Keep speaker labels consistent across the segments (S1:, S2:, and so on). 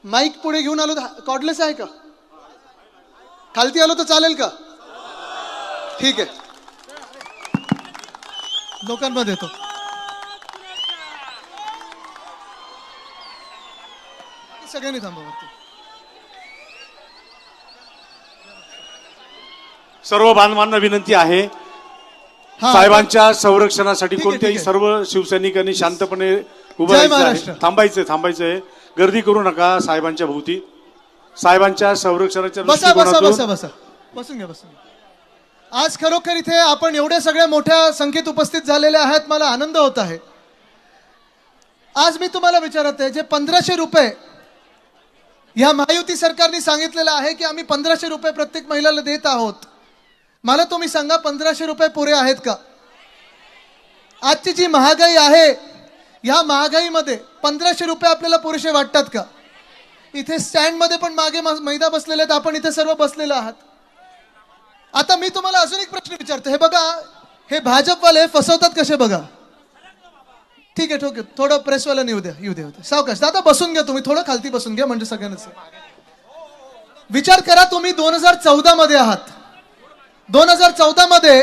S1: Mic पुढे घेऊन आलो तर कॉर्डलेस आहे का? खालती आलो तर चालेल का? ठीक आहे, लोकांमध्ये येतो. सगळ्यांनी थांबावरती.
S2: सर्व बांधवांना विनंती आहे,
S1: हा,
S2: साहेबांच्या संरक्षणासाठी
S1: ठीक आहे,
S2: कोणत्याही
S1: ठीक आहे.
S2: सर्व शिवसैनिकांनी शांतपणे उभं
S1: जय
S2: राहायचं
S1: महाराष्ट्र.
S2: आहे. थांबायचंय. गर्दी करू नका साहेबांच्या भोवती. साहेबांच्या संरक्षणाच्या
S1: बसा बसा
S2: दृष्टिकोनातून
S1: बसा बसा बसून घ्या, बसून घ्या. आज खरोखर इथे आपण एवढ्या सगळ्या मोठ्या संख्येत उपस्थित झालेले आहात, मला आनंद होत आहे. आज मी तुम्हाला विचारत आहे, जे 1500 रुपये ह्या महायुती सरकारने सांगितलेलं आहे की आम्ही 1500 रुपये प्रत्येक महिलाला देत आहोत, मला तुम्ही सांगा 1500 रुपये पुरे आहेत का? आजची जी महागाई आहे, या महागाईमध्ये 1500 रुपये आपल्याला पुरेसे वाटतात का? इथे स्टँड मध्ये पण मागे महिला बसलेले आहेत, आपण इथे सर्व बसलेले आहात. आता मी तुम्हाला अजून एक प्रश्न विचारतो. हे बघा, हे भाजपवाले फसवतात कसे बघा. ठीक आहे, ठीक आहे, थोडं प्रेसवाल्याने येऊ द्या सावकाश. दादा बसून घ्या, तुम्ही थोडं खालती बसून घ्या, म्हणजे सगळ्यांनाच विचार करा. तुम्ही 2014 मध्ये आहात. 2014 मध्ये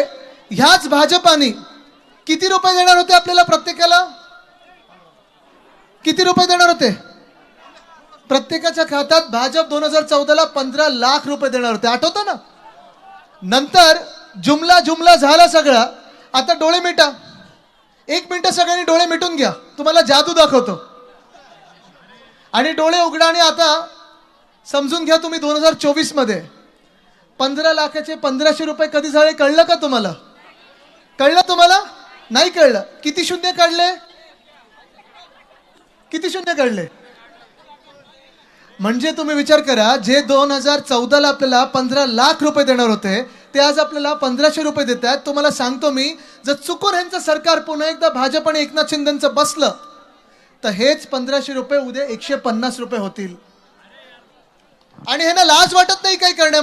S1: ह्याच भाजपाने किती रुपये देणार होते आपल्याला प्रत्येकाला? किती रुपये देणार होते प्रत्येकाच्या खात्यात? भाजप 2014 ला 15 लाख रुपये देणार होते, आठवतं ना? नंतर जुमला झाला सगळा. आता डोळे मिटा, 1 मिनिट सगळ्यांनी डोळे मिटून घ्या, तुम्हाला जादू दाखवतो. आणि डोळे उघडा आणि आता समजून घ्या, तुम्ही 2024 मध्ये 15 लाखाचे 1500 रुपये कधी झाले कळलं का तुम्हाला? कळलं तुम्हाला? नाही कळलं. किती शून्य काढले? किती शून्य काढले? म्हणजे तुम्ही विचार करा, जे 2014 ला आपल्याला 15 लाख रुपये देणार होते, ते आज आपल्याला 1500 रुपये देत आहेत. तुम्हाला सांगतो मी, जर चुकून ह्यांचं सरकार पुन्हा एकदा भाजप आणि एकनाथ शिंदेचं बसलं तर हेच 1500 रुपये उद्या 150 रुपये होतील. आणि ह्यांना लाज वाटत नाही काही करण्यामध्ये.